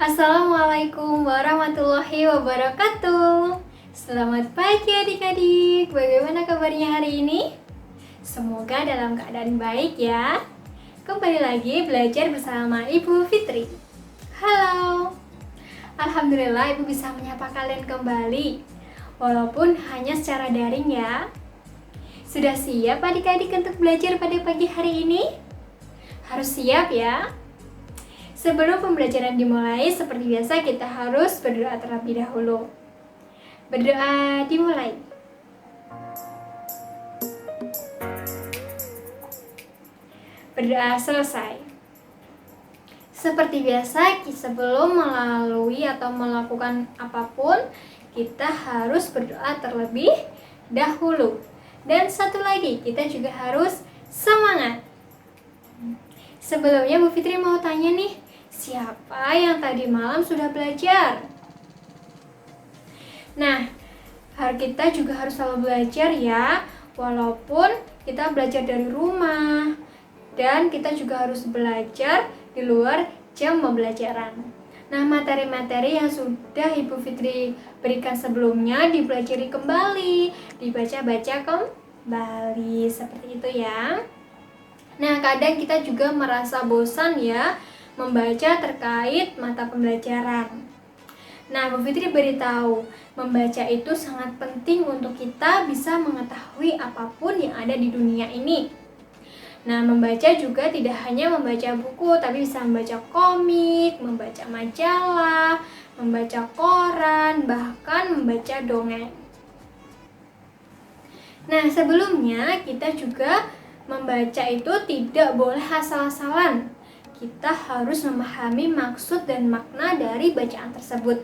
Assalamualaikum warahmatullahi wabarakatuh. Selamat pagi adik-adik. Bagaimana kabarnya hari ini? Semoga dalam keadaan baik ya. Kembali lagi belajar bersama Ibu Fitri. Halo. Alhamdulillah Ibu bisa menyapa kalian kembali, walaupun hanya secara daring ya. Sudah siap adik-adik untuk belajar pada pagi hari ini? Harus siap ya. Sebelum pembelajaran dimulai, seperti biasa kita harus berdoa terlebih dahulu. Berdoa dimulai. Berdoa selesai. Seperti biasa, sebelum melalui atau melakukan apapun, kita harus berdoa terlebih dahulu. Dan satu lagi, kita juga harus semangat. Sebelumnya Bu Fitri mau tanya nih, siapa yang tadi malam sudah belajar? Nah, kita juga harus selalu belajar ya, walaupun kita belajar dari rumah, dan kita juga harus belajar di luar jam pembelajaran. Nah, materi-materi yang sudah Ibu Fitri berikan sebelumnya dipelajari kembali, dibaca-baca kembali, seperti itu ya. Nah, kadang kita juga merasa bosan ya membaca terkait mata pembelajaran. Nah, Bu Fitri beritahu, membaca itu sangat penting untuk kita bisa mengetahui apapun yang ada di dunia ini. Nah, membaca juga tidak hanya membaca buku, tapi bisa membaca komik, membaca majalah, membaca koran, bahkan membaca dongeng. Nah, sebelumnya kita juga membaca itu tidak boleh asal-asalan. Kita harus memahami maksud dan makna dari bacaan tersebut.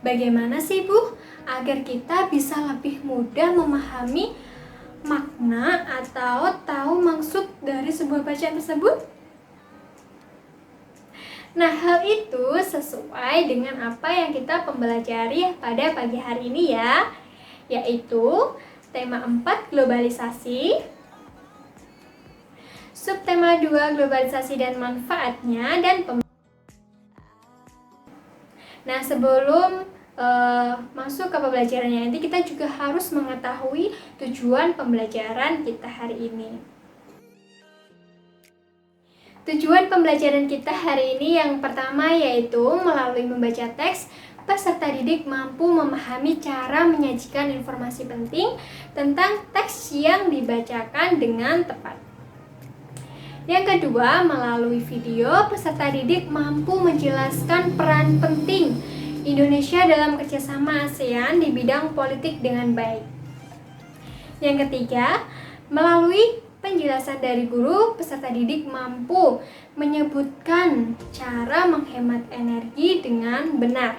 Bagaimana sih Bu, agar kita bisa lebih mudah memahami makna atau tahu maksud dari sebuah bacaan tersebut? Nah, hal itu sesuai dengan apa yang kita pelajari pada pagi hari ini ya, yaitu tema 4 globalisasi, subtema 2 globalisasi dan manfaatnya, dan Nah, sebelum masuk ke pembelajarannya nanti, kita juga harus mengetahui tujuan pembelajaran kita hari ini. Tujuan pembelajaran kita hari ini yang pertama yaitu melalui membaca teks, peserta didik mampu memahami cara menyajikan informasi penting tentang teks yang dibacakan dengan tepat. Yang kedua, melalui video, peserta didik mampu menjelaskan peran penting Indonesia dalam kerjasama ASEAN di bidang politik dengan baik. Yang ketiga, melalui penjelasan dari guru, peserta didik mampu menyebutkan cara menghemat energi dengan benar.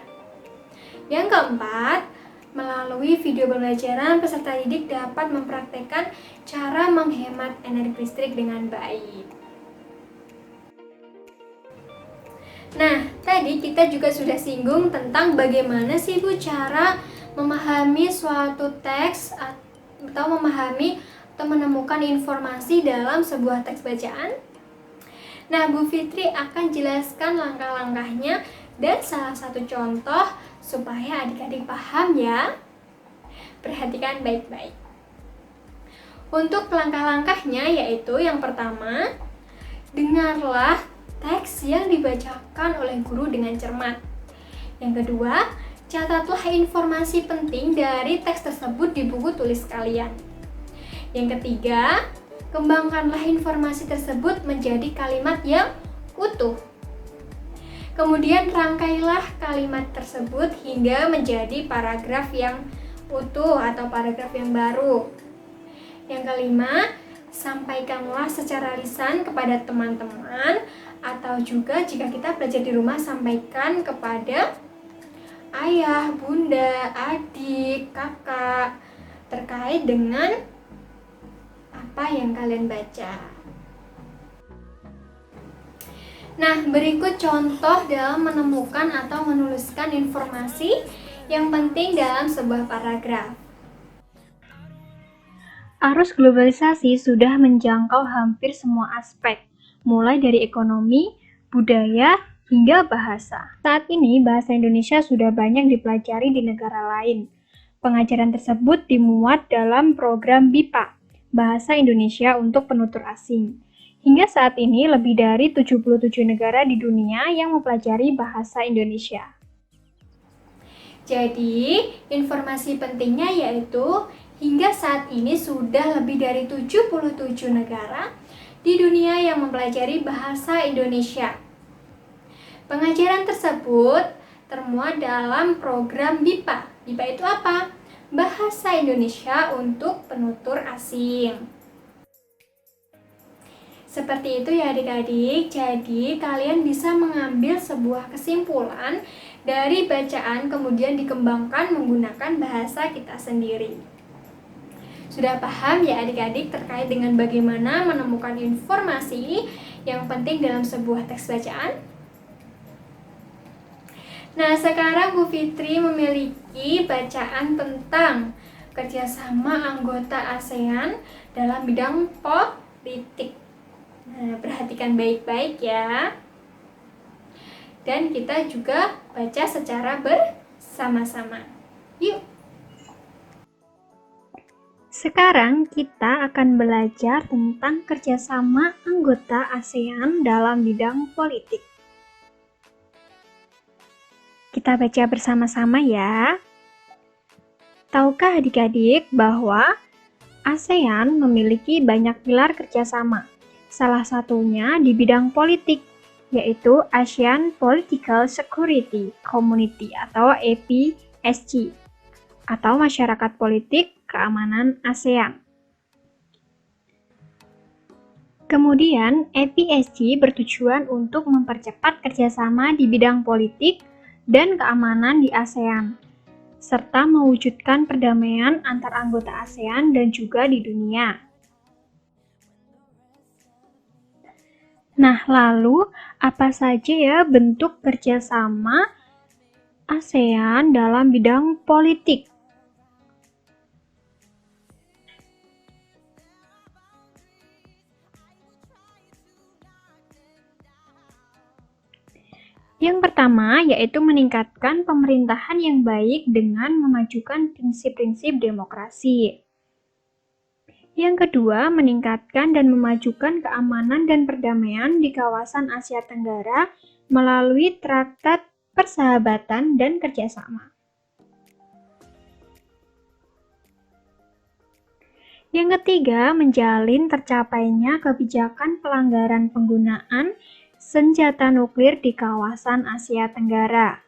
Yang keempat, melalui video pembelajaran, peserta didik dapat mempraktekkan cara menghemat energi listrik dengan baik. Nah, tadi kita juga sudah singgung tentang bagaimana sih Bu cara memahami suatu teks atau memahami atau menemukan informasi dalam sebuah teks bacaan. Nah, Bu Fitri akan jelaskan langkah-langkahnya dan salah satu contoh supaya adik-adik paham ya. Perhatikan baik-baik. Untuk langkah-langkahnya yaitu yang pertama, dengarlah teks yang dibacakan oleh guru dengan cermat. Yang kedua, catatlah informasi penting dari teks tersebut di buku tulis kalian. Yang ketiga, kembangkanlah informasi tersebut menjadi kalimat yang utuh. Kemudian rangkailah kalimat tersebut hingga menjadi paragraf yang utuh atau paragraf yang baru. Yang kelima, sampaikanlah secara lisan kepada teman-teman, atau juga jika kita belajar di rumah, sampaikan kepada ayah, bunda, adik, kakak terkait dengan apa yang kalian baca. Nah, berikut contoh dalam menemukan atau menuliskan informasi yang penting dalam sebuah paragraf. Arus globalisasi sudah menjangkau hampir semua aspek, mulai dari ekonomi, budaya, hingga bahasa. Saat ini, bahasa Indonesia sudah banyak dipelajari di negara lain. Pengajaran tersebut dimuat dalam program BIPA, Bahasa Indonesia untuk Penutur Asing. Hingga saat ini, lebih dari 77 negara di dunia yang mempelajari bahasa Indonesia. Jadi, informasi pentingnya yaitu hingga saat ini sudah lebih dari 77 negara di dunia yang mempelajari bahasa Indonesia. Pengajaran tersebut termuat dalam program BIPA. BIPA itu apa? Bahasa Indonesia untuk Penutur Asing. Seperti itu ya adik-adik, jadi kalian bisa mengambil sebuah kesimpulan dari bacaan kemudian dikembangkan menggunakan bahasa kita sendiri. Sudah paham ya adik-adik terkait dengan bagaimana menemukan informasi yang penting dalam sebuah teks bacaan? Nah, sekarang Bu Fitri memiliki bacaan tentang kerjasama anggota ASEAN dalam bidang politik. Nah, perhatikan baik-baik ya. Dan kita juga baca secara bersama-sama. Yuk! Sekarang kita akan belajar tentang kerjasama anggota ASEAN dalam bidang politik. Kita baca bersama-sama ya. Tahukah adik-adik bahwa ASEAN memiliki banyak pilar kerjasama? Salah satunya di bidang politik, yaitu ASEAN Political Security Community atau APSC, atau Masyarakat Politik Keamanan ASEAN. Kemudian, APSC bertujuan untuk mempercepat kerjasama di bidang politik dan keamanan di ASEAN, serta mewujudkan perdamaian antar anggota ASEAN dan juga di dunia. Nah, lalu apa saja ya bentuk kerjasama ASEAN dalam bidang politik? Yang pertama yaitu meningkatkan pemerintahan yang baik dengan memajukan prinsip-prinsip demokrasi. Yang kedua, meningkatkan dan memajukan keamanan dan perdamaian di kawasan Asia Tenggara melalui Traktat Persahabatan dan Kerjasama. Yang ketiga, menjalin tercapainya kebijakan pelanggaran penggunaan senjata nuklir di kawasan Asia Tenggara.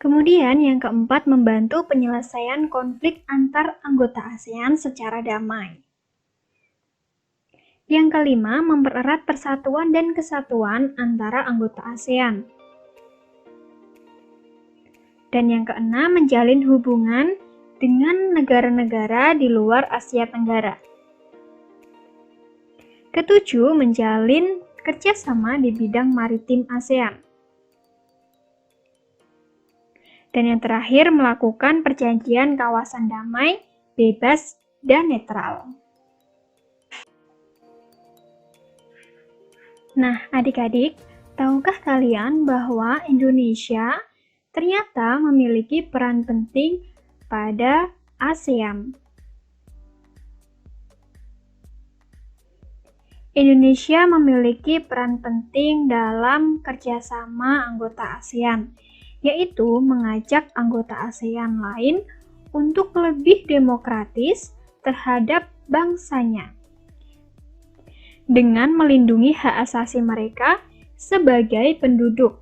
Kemudian yang keempat, membantu penyelesaian konflik antar anggota ASEAN secara damai. Yang kelima, mempererat persatuan dan kesatuan antara anggota ASEAN. Dan yang keenam, menjalin hubungan dengan negara-negara di luar Asia Tenggara. Ketujuh, menjalin kerjasama di bidang maritim ASEAN. Dan yang terakhir, melakukan perjanjian kawasan damai, bebas, dan netral. Nah, adik-adik, tahukah kalian bahwa Indonesia ternyata memiliki peran penting pada ASEAN? Indonesia memiliki peran penting dalam kerjasama anggota ASEAN, yaitu mengajak anggota ASEAN lain untuk lebih demokratis terhadap bangsanya, dengan melindungi hak asasi mereka sebagai penduduk.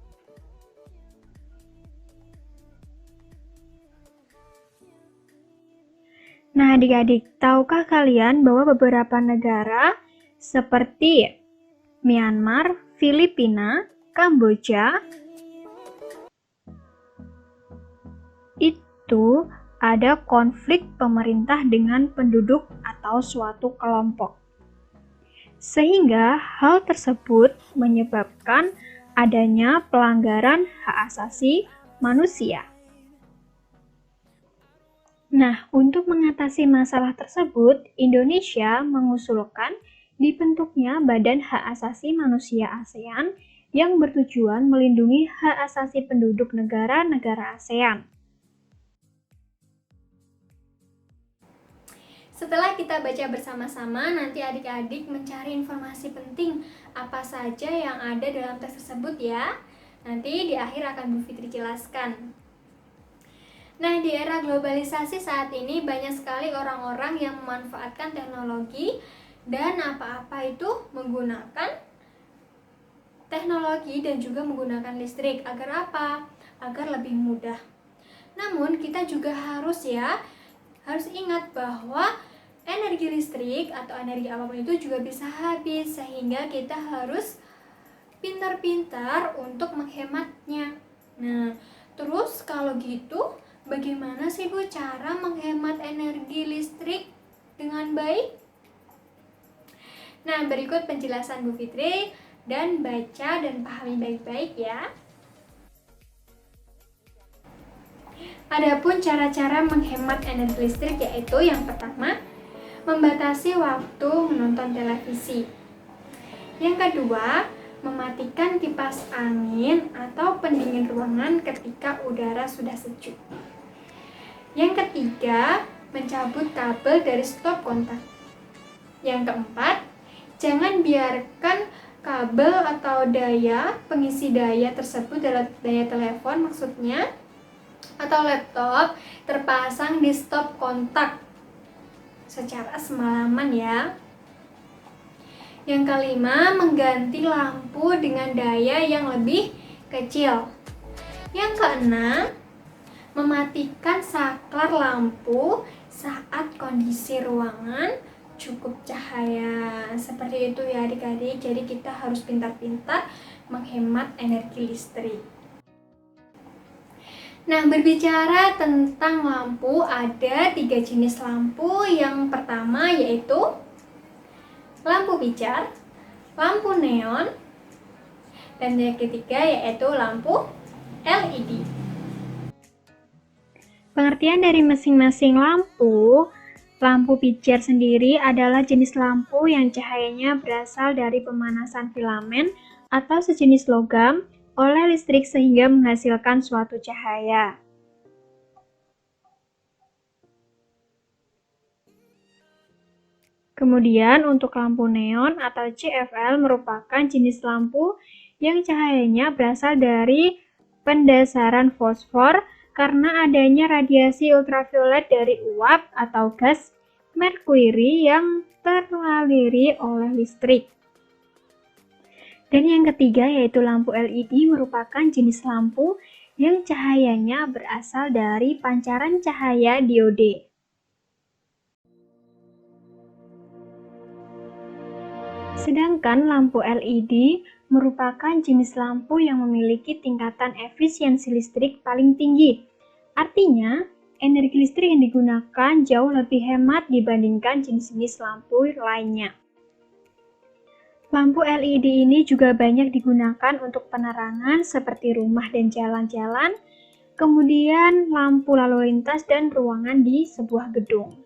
Nah, adik-adik, tahukah kalian bahwa beberapa negara seperti Myanmar, Filipina, Kamboja, itu ada konflik pemerintah dengan penduduk atau suatu kelompok. Sehingga hal tersebut menyebabkan adanya pelanggaran hak asasi manusia. Nah, untuk mengatasi masalah tersebut, Indonesia mengusulkan dibentuknya Badan Hak Asasi Manusia ASEAN yang bertujuan melindungi hak asasi penduduk negara-negara ASEAN. Setelah kita baca bersama-sama, nanti adik-adik mencari informasi penting apa saja yang ada dalam teks tersebut ya. Nanti di akhir akan Bu Fitri jelaskan. Nah, di era globalisasi saat ini banyak sekali orang-orang yang memanfaatkan teknologi dan apa-apa itu menggunakan teknologi dan juga menggunakan listrik. Agar apa? Agar lebih mudah. Namun kita juga harus ingat bahwa energi listrik atau energi apapun itu juga bisa habis, sehingga kita harus pintar-pintar untuk menghematnya. Nah, terus kalau gitu bagaimana sih Bu cara menghemat energi listrik dengan baik? Nah, berikut penjelasan Bu Fitri dan baca dan pahami baik-baik ya. Adapun cara-cara menghemat energi listrik yaitu yang pertama, membatasi waktu menonton televisi. Yang kedua, mematikan kipas angin atau pendingin ruangan ketika udara sudah sejuk. Yang ketiga, mencabut kabel dari stop kontak. Yang keempat, jangan biarkan kabel atau pengisi daya tersebut dalam daya telepon maksudnya atau laptop terpasang di stop kontak secara semalaman ya. Yang kelima, mengganti lampu dengan daya yang lebih kecil. Yang keenam, mematikan saklar lampu saat kondisi ruangan cukup cahaya. Seperti itu ya adik-adik. Jadi kita harus pintar-pintar menghemat energi listrik. Nah, berbicara tentang lampu, ada 3 jenis lampu. Yang pertama yaitu lampu pijar, lampu neon, dan yang ketiga yaitu lampu LED. Pengertian dari masing-masing lampu. Lampu pijar sendiri adalah jenis lampu yang cahayanya berasal dari pemanasan filamen atau sejenis logam oleh listrik sehingga menghasilkan suatu cahaya. Kemudian untuk lampu neon atau CFL merupakan jenis lampu yang cahayanya berasal dari pendasaran fosfor karena adanya radiasi ultraviolet dari uap atau gas merkuri yang teraliri oleh listrik. Dan yang ketiga yaitu lampu LED merupakan jenis lampu yang cahayanya berasal dari pancaran cahaya diode. Sedangkan lampu LED merupakan jenis lampu yang memiliki tingkatan efisiensi listrik paling tinggi. Artinya, energi listrik yang digunakan jauh lebih hemat dibandingkan jenis-jenis lampu lainnya. Lampu LED ini juga banyak digunakan untuk penerangan seperti rumah dan jalan-jalan, kemudian lampu lalu lintas dan ruangan di sebuah gedung.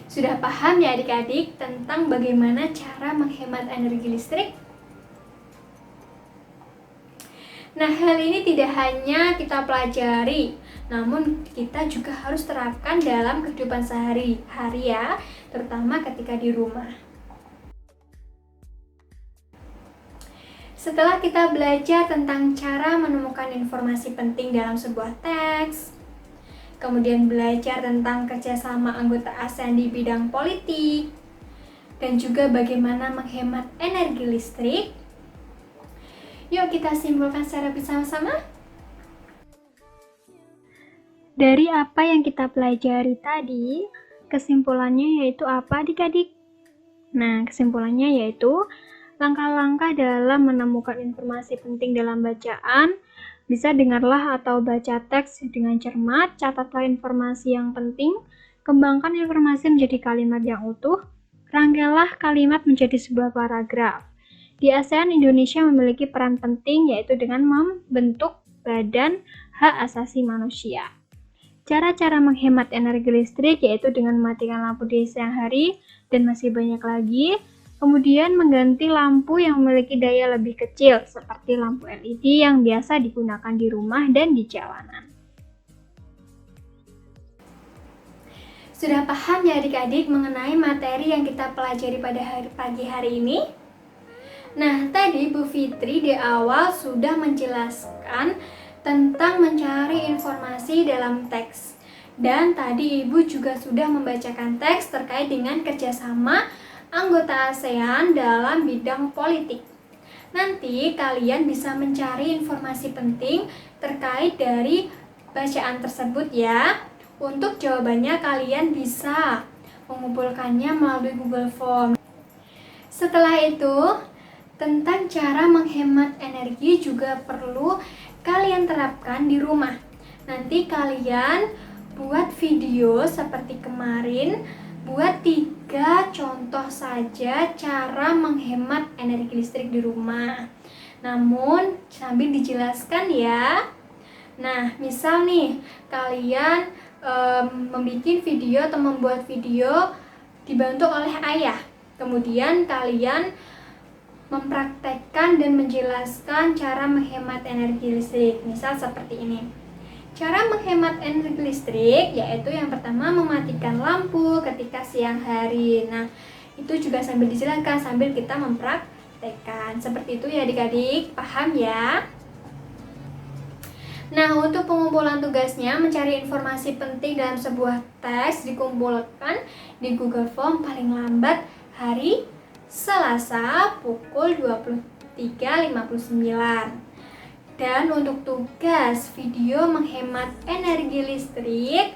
Sudah paham ya adik-adik tentang bagaimana cara menghemat energi listrik? Nah, hal ini tidak hanya kita pelajari, namun kita juga harus terapkan dalam kehidupan sehari-hari ya, terutama ketika di rumah. Setelah kita belajar tentang cara menemukan informasi penting dalam sebuah teks, kemudian belajar tentang kerjasama anggota ASEAN di bidang politik, dan juga bagaimana menghemat energi listrik. Yuk kita simpulkan secara bersama-sama. Dari apa yang kita pelajari tadi, kesimpulannya yaitu apa adik-adik? Nah, kesimpulannya yaitu langkah-langkah dalam menemukan informasi penting dalam bacaan. Bisa dengarlah atau baca teks dengan cermat, catatlah informasi yang penting, kembangkan informasi menjadi kalimat yang utuh, rangkailah kalimat menjadi sebuah paragraf. Di ASEAN, Indonesia memiliki peran penting yaitu dengan membentuk Badan Hak Asasi Manusia. cara-cara menghemat energi listrik, yaitu dengan mematikan lampu di siang hari, dan masih banyak lagi. Kemudian mengganti lampu yang memiliki daya lebih kecil, seperti lampu LED yang biasa digunakan di rumah dan di jalanan. Sudah paham ya adik-adik mengenai materi yang kita pelajari pada pagi hari ini? Nah, tadi Bu Fitri di awal sudah menjelaskan tentang mencari informasi dalam teks. Dan tadi Ibu juga sudah membacakan teks terkait dengan kerjasama anggota ASEAN dalam bidang politik. Nanti kalian bisa mencari informasi penting terkait dari bacaan tersebut ya. Untuk jawabannya kalian bisa mengumpulkannya melalui Google Form. Setelah itu, tentang cara menghemat energi juga perlu kalian terapkan di rumah. Nanti kalian buat video seperti kemarin, buat 3 contoh saja cara menghemat energi listrik di rumah. Namun sambil dijelaskan ya. Nah, misal nih kalian membuat video atau membuat video dibantu oleh ayah. Kemudian kalian mempraktekkan dan menjelaskan cara menghemat energi listrik. Misal seperti ini. Cara menghemat energi listrik yaitu yang pertama mematikan lampu ketika siang hari. Nah, itu juga sambil dijelaskan sambil kita mempraktekkan. Seperti itu ya adik-adik, paham ya? Nah, untuk pengumpulan tugasnya, mencari informasi penting dalam sebuah teks dikumpulkan di Google Form paling lambat hari Selasa pukul 23.59. Dan untuk tugas video menghemat energi listrik,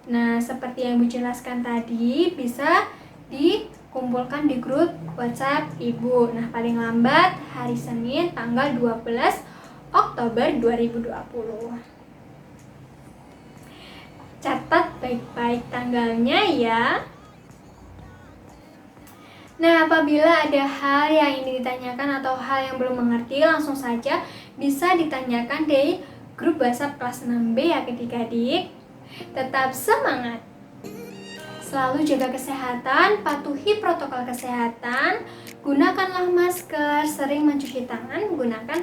nah seperti yang Ibu jelaskan tadi, bisa dikumpulkan di grup WhatsApp Ibu. Nah, paling lambat hari Senin tanggal 12 Oktober 2020. Catat baik-baik tanggalnya ya. Nah, apabila ada hal yang ingin ditanyakan atau hal yang belum mengerti, langsung saja bisa ditanyakan di grup WhatsApp kelas 6B ya adik-adik. Tetap semangat. Selalu jaga kesehatan, patuhi protokol kesehatan, gunakanlah masker, sering mencuci tangan, gunakan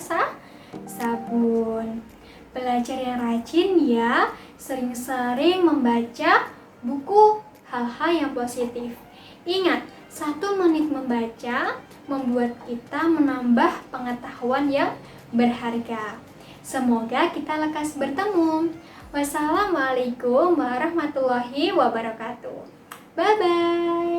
sabun. Belajar yang rajin ya, sering-sering membaca buku hal-hal yang positif. Ingat, 1 menit membaca membuat kita menambah pengetahuan yang berharga. Semoga kita lekas bertemu. Wassalamualaikum warahmatullahi wabarakatuh. Bye-bye.